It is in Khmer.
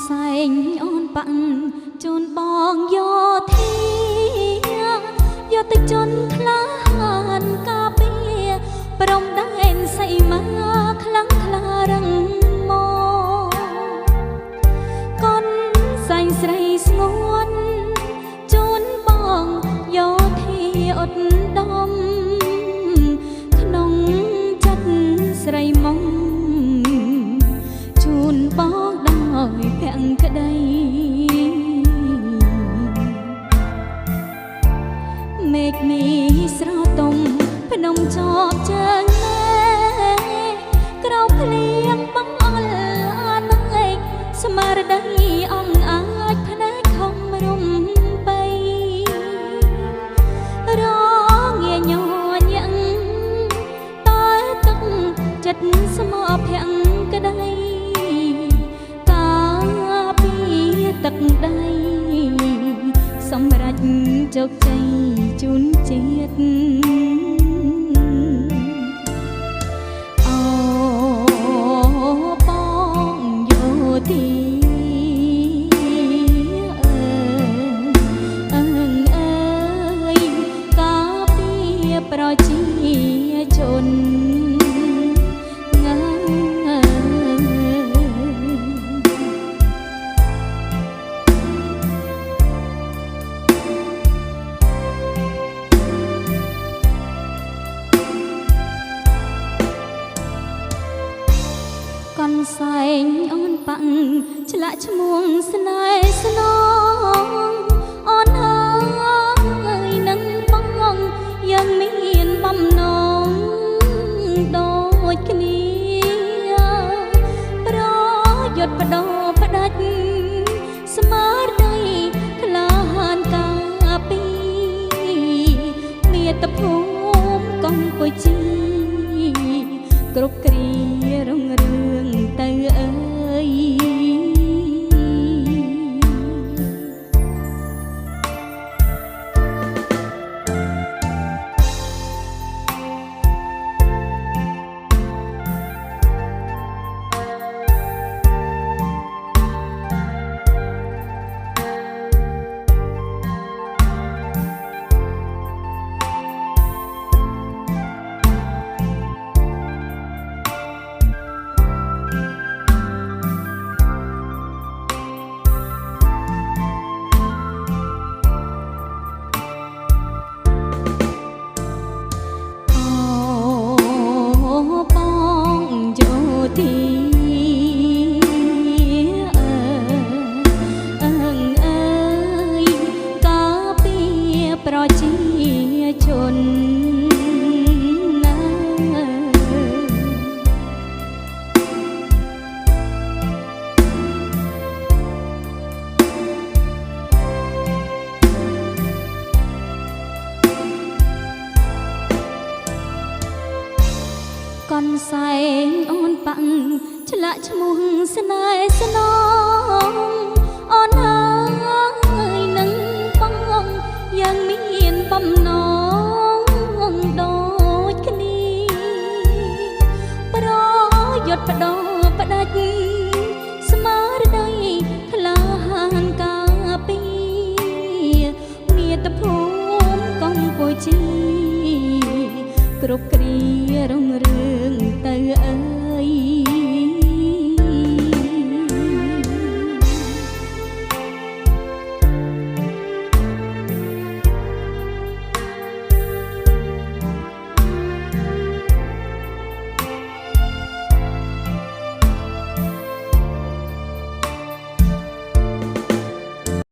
សែងអូនបាំងជូនបងយកធាយកទៅជន់ក្លាហានកាពីព្រមដែនសៃមាខ្លាំងខ្លារឹងមកកូនសែងស្រីស្ងួនជូនបងយកធាអត់ដំក្នុងចិត្តស្រីមកជូនបងដោយភក្តីមេឃមីស្រទុំភ្នំចបជើងណែក្រៅភ្លៀងបងអល់អានឯកស្មារតីអងអាចភ្នែកខំរំបីរងាញញាក់តែទឹកចិត្តស្មោភក្តីទឹកដីសម្រេចជោគជ័យជូនជាតិអូបងយោទីអើយការពារប្រជាជនកនសែងអូនបាំងឆ្លាក់ឈ្មោះស្នេហ៍ស្នងអូនហើយនឹងបងยังមានបំណងដូចគ្នាប្រយុទ្ធបដោផ្ដាច់ស្មារតីក្លាហានការពីមាតុភូមិកម្ពុជាគ្រប់គ្រារុងរឿងទៅអើយប្រជាជនណាកនសែងអូនបាំងឆ្លាក់ឈ្មោះស្នេហ៍ស្នងអូនហើយនឹងបងยังមានបំណងដូចគ្នាប្រយុទ្ធបដោផ្ដាច់ស្មារតីក្លាហានការពីមាតុភូមិកម្ពុជាគ្រប់គ្រារុងរឿងទៅអើ